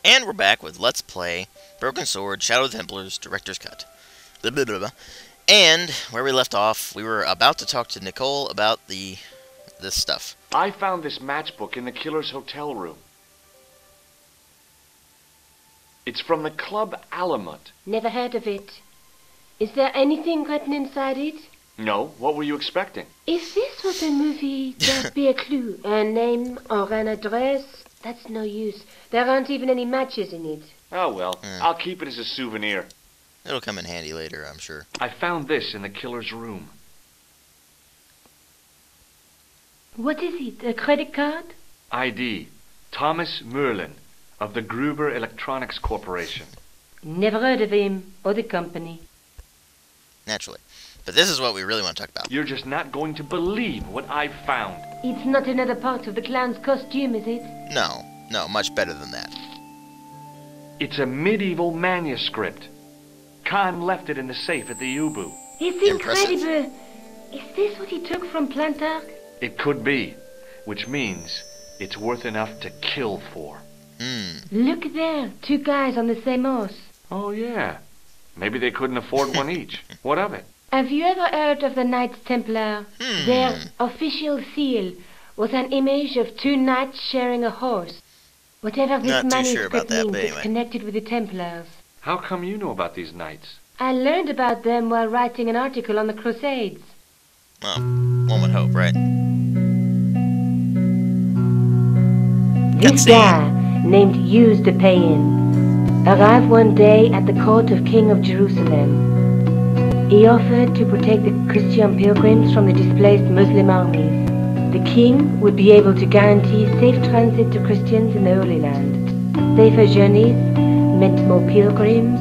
And we're back with Let's Play Broken Sword, Shadow of the Templars, Director's Cut. Blah, blah, blah, blah. And where we left off, we were about to talk to Nicole about this stuff. I found this matchbook in the killer's hotel room. It's from the Club Alamut. Never heard of it. Is there anything written inside it? No, what were you expecting? If this was a movie, there'd be a clue. A name or an address. That's no use. There aren't even any matches in it. Oh well, I'll keep it as a souvenir. It'll come in handy later, I'm sure. I found this in the killer's room. What is it? A credit card? ID, Thomas Merlin, of the Gruber Electronics Corporation. Never heard of him or the company. Naturally. But this is what we really want to talk about. You're just not going to believe what I've found. It's not another part of the clown's costume, is it? No, much better than that. It's a medieval manuscript. Khan left it in the safe at the U-boot. It's incredible. Is this what he took from Plantark? It could be, which means it's worth enough to kill for. Look there, two guys on the same horse. Oh, yeah. Maybe they couldn't afford one each. What of it? Have you ever heard of the Knights Templar? Their official seal was an image of two knights sharing a horse. Whatever this Not too sure about manuscript that, means, but it's anyway. connected with the Templars. How come you know about these knights? I learned about them while writing an article on the Crusades. Well, one would hope, right? This guy, named Hughes de Payen, arrived one day at the court of King of Jerusalem. He offered to protect the Christian pilgrims from the displaced Muslim armies. The king would be able to guarantee safe transit to Christians in the Holy Land. Safer journeys meant more pilgrims,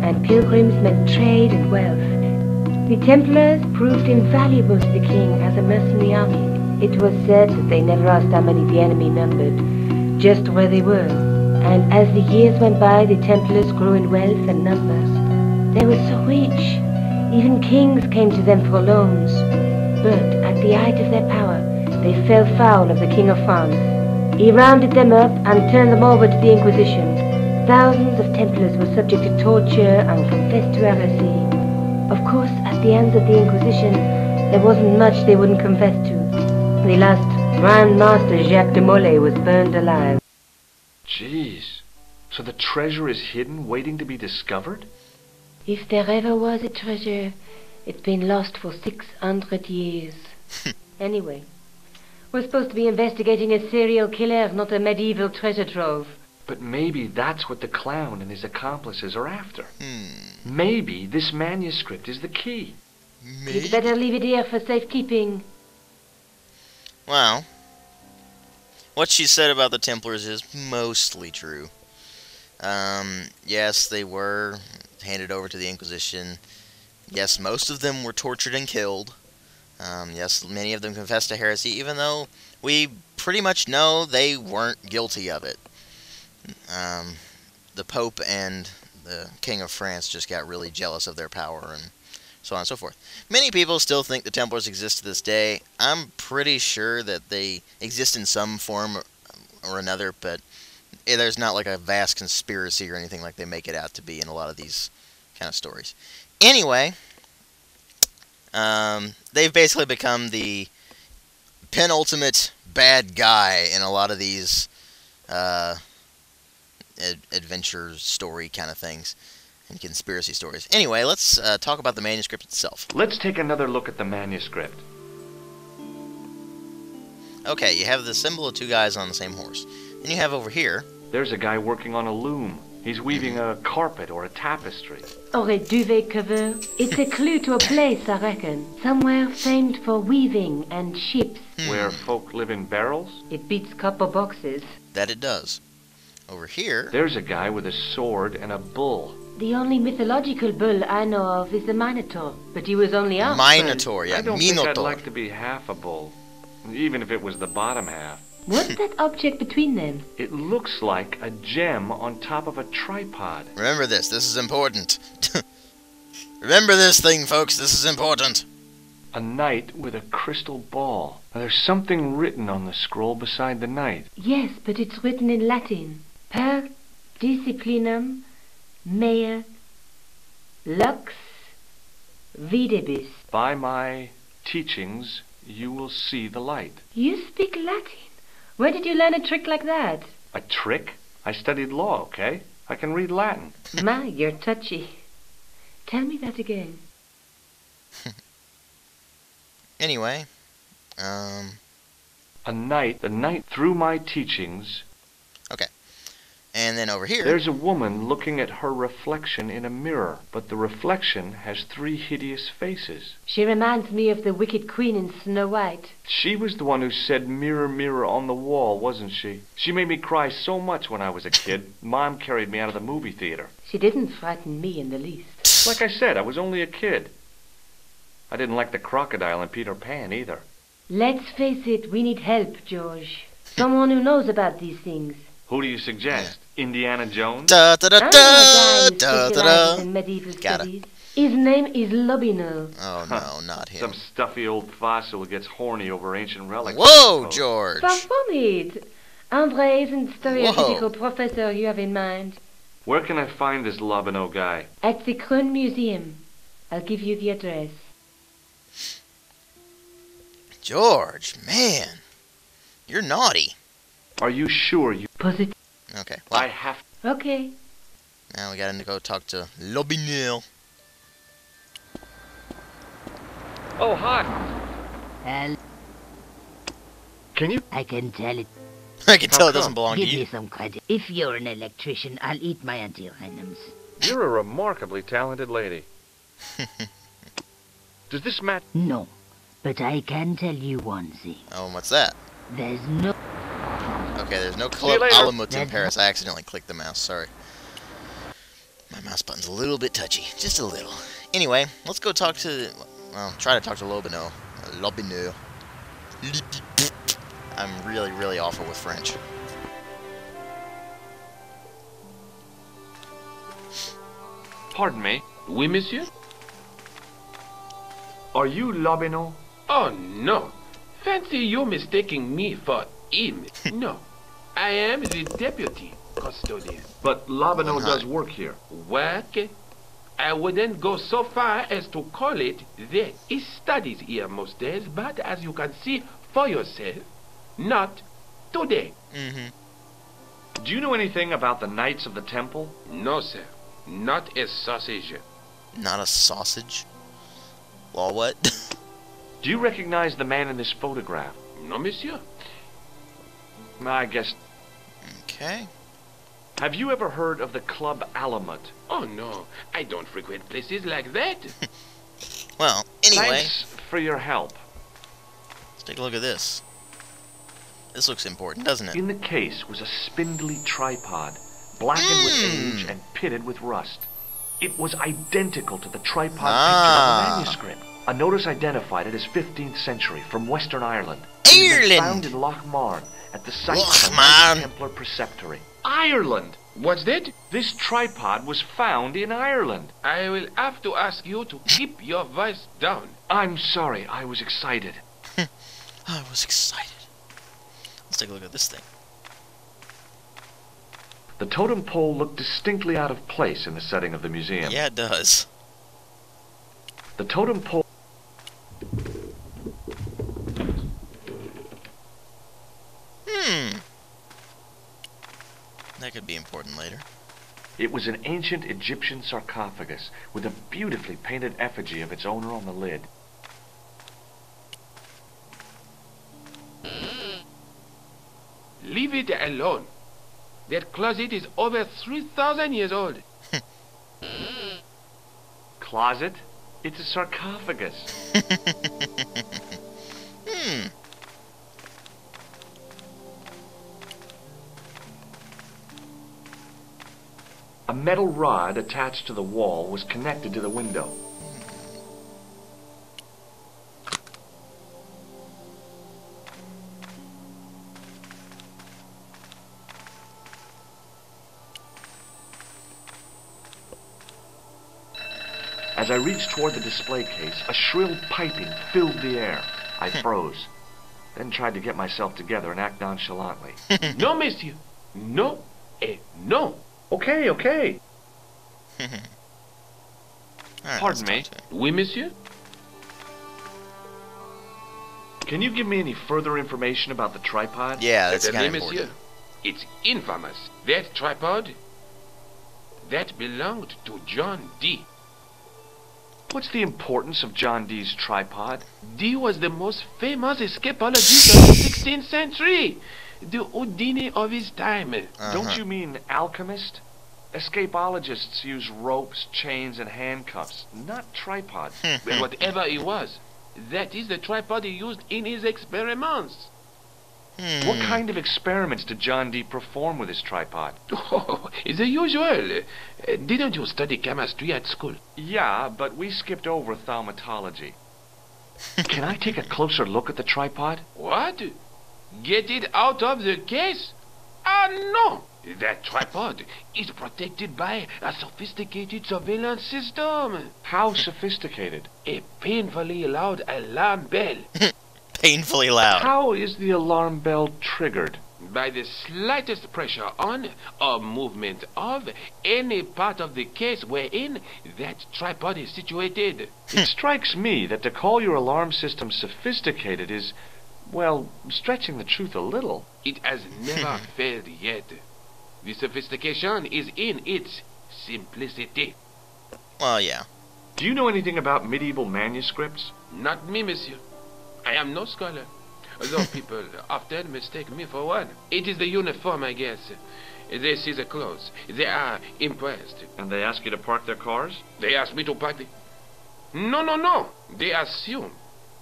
and pilgrims meant trade and wealth. The Templars proved invaluable to the king as a mercenary army. It was said that they never asked how many the enemy numbered, just where they were. And as the years went by, the Templars grew in wealth and numbers. They were so rich, even kings came to them for loans. But at the height of their power, they fell foul of the King of France. He rounded them up and turned them over to the Inquisition. Thousands of Templars were subject to torture and confessed to heresy. Of course, at the hands of the Inquisition, there wasn't much they wouldn't confess to. The last Grand Master Jacques de Molay was burned alive. Jeez. So the treasure is hidden, waiting to be discovered? If there ever was a treasure, it's been lost for 600 years. Anyway, we're supposed to be investigating a serial killer, not a medieval treasure trove. But maybe that's what the clown and his accomplices are after. Maybe this manuscript is the key. You'd better leave it here for safekeeping. Well, what she said about the Templars is mostly true. Yes, they were handed over to the Inquisition. Yes, most of them were tortured and killed. Yes, many of them confessed to heresy, even though we pretty much know they weren't guilty of it. The Pope and the King of France just got really jealous of their power and so on and so forth. Many people still think the Templars exist to this day. I'm pretty sure that they exist in some form or another, but there's not like a vast conspiracy or anything like they make it out to be in a lot of these kind of stories. Anyway, they've basically become the penultimate bad guy in a lot of these adventure story kind of things and conspiracy stories. Anyway, let's talk about the manuscript itself. Let's take another look at the manuscript. Okay, you have the symbol of two guys on the same horse. Then you have over here... There's a guy working on a loom. He's weaving a carpet or a tapestry. Or a duvet cover. It's a clue to a place, I reckon. Somewhere famed for weaving and ships. Where folk live in barrels? It beats copper boxes. That it does. Over here... There's a guy with a sword and a bull. The only mythological bull I know of is the Minotaur, but he was only half. Minotaur, yeah, I don't think I'd Minotaur. like to be half a bull, even if it was the bottom half. What's that object between them? It looks like a gem on top of a tripod. Remember this is important. Remember this thing, folks, this is important. A knight with a crystal ball. Now, there's something written on the scroll beside the knight. Yes, but it's written in Latin. Per disciplinum mea lux videbis. By my teachings, you will see the light. You speak Latin. Where did you learn a trick like that? A trick? I studied law, okay? I can read Latin. My, you're touchy. Tell me that again. Anyway, The night through my teachings, okay. And then over here, there's a woman looking at her reflection in a mirror, but the reflection has 3 hideous faces. She reminds me of the wicked queen in Snow White. She was the one who said, "Mirror, mirror on the wall," wasn't she? She made me cry so much when I was a kid. Mom carried me out of the movie theater. She didn't frighten me in the least. Like I said, I was only a kid. I didn't like the crocodile in Peter Pan either. Let's face it, we need help, George. Someone who knows about these things. Who do you suggest? Indiana Jones? da da da I know a da guy who da specializes da. in medieval Got it. studies. His name is Lobino. Oh no, not Some him. stuffy old fossil who gets horny over ancient relics. Whoa, Oh. George. Far from it. Andre isn't the Whoa. stereotypical professor you have in mind. Where can I find this Lobino guy? At the Kroon Museum. I'll give you the address. George, man, you're naughty. Are you sure you... Positive. Okay, well, I have... Okay. now we gotta go talk to Lobinil. Oh, hi. Well, Can you... I can tell it. I can tell it come? doesn't belong to Give you. me some credit. If you're an electrician, I'll eat my antirhythms. You're a remarkably talented lady. Does this match... No, but I can tell you one thing. Oh, and what's that? There's no... Okay, there's no you Club later. Alamut in That's- Paris. I accidentally clicked the mouse, sorry. My mouse button's a little bit touchy. Just a little. Anyway, let's go talk to... well, try to talk to Lobino. Lobino. I'm really, really awful with French. Pardon me. Oui, monsieur? Are you Lobino? Oh, no. Fancy you mistaking me for him. No. I am the deputy custodian. But Lobino Hi. does work here. Work? I wouldn't go so far as to call it that. He studies here most days, but as you can see for yourself, not today. Mm-hmm. Do you know anything about the Knights of the Temple? No, sir. Not a sausage. Not a sausage? Well, what? Do you recognize the man in this photograph? No, monsieur. I guess... Okay. Have you ever heard of the Club Alamut? Oh, no. I don't frequent places like that. Well, anyway, Thanks for your help. let's take a look at this. This looks important, doesn't it? In the case was a spindly tripod, blackened with age and pitted with rust. It was identical to the tripod picture of the manuscript. A notice identified it as 15th century from Western Ireland. It had been Ireland! found in Lochmarn at the site of the Lochmarn! Knights Templar Preceptory. Ireland! What's that? This tripod was found in Ireland. I will have to ask you to keep your voice down. I'm sorry, I was excited. I was excited. Let's take a look at this thing. The totem pole looked distinctly out of place in the setting of the museum. Yeah, it does. The totem pole... That could be important later. It was an ancient Egyptian sarcophagus with a beautifully painted effigy of its owner on the lid. Leave it alone. That closet is over 3,000 years old. Closet? It's a sarcophagus. A metal rod attached to the wall was connected to the window. As I reached toward the display case, a shrill piping filled the air. I froze, then tried to get myself together and act nonchalantly. No, monsieur. No, no. Okay, okay. Alright, Pardon let's me. talk to him. Oui, monsieur? Can you give me any further information about the tripod? Yeah, that's Certainly, kind of important. monsieur. It's infamous. That tripod, that belonged to John Dee. What's the importance of John Dee's tripod? Dee was the most famous escapologist of the 16th century. The Houdini of his time. Don't you mean alchemist? Escapologists use ropes, chains, and handcuffs, not tripods. Well, whatever it was, that is the tripod he used in his experiments. What kind of experiments did John Dee perform with his tripod? Oh, the usual. Didn't you study chemistry at school? Yeah, but we skipped over thaumatology. Can I take a closer look at the tripod? What? Get it out of the case? Ah, no! That tripod is protected by a sophisticated surveillance system. How sophisticated? A painfully loud alarm bell. Painfully loud. How is the alarm bell triggered? By the slightest pressure on or movement of any part of the case wherein that tripod is situated. It strikes me that to call your alarm system sophisticated is, well, stretching the truth a little. It has never failed yet. The sophistication is in its simplicity. Well, yeah. Do you know anything about medieval manuscripts? Not me, monsieur. I am no scholar. Though people often mistake me for one. It is the uniform, I guess. They see the clothes. They are impressed. And they ask you to park their cars? They ask me to park the... No. They assume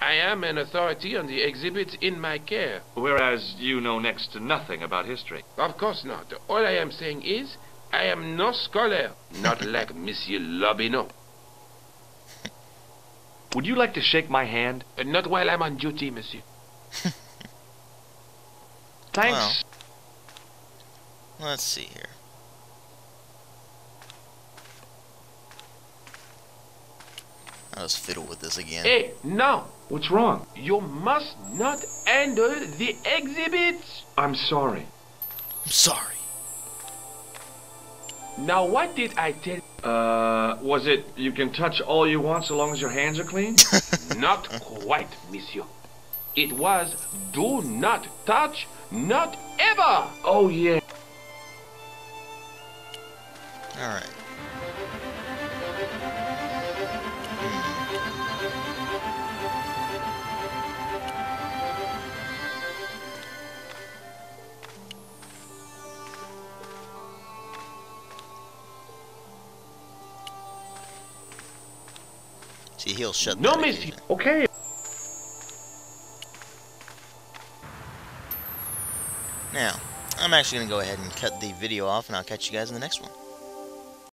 I am an authority on the exhibits in my care. Whereas you know next to nothing about history. Of course not. All I am saying is, I am no scholar. Not like Monsieur Lobineau. Would you like to shake my hand? Not while I'm on duty, monsieur. Thanks. Well, let's see here. I'll just fiddle with this again. Hey, no! What's wrong? You must not enter the exhibits! I'm sorry. I'm sorry. Now, what did I tell you? Was it you can touch all you want so long as your hands are clean? Not quite, monsieur. It was do not touch, not ever! Oh, yeah. Alright. See, he'll shut No, that monsieur. occasion. Okay. Now, I'm actually going to go ahead and cut the video off, and I'll catch you guys in the next one.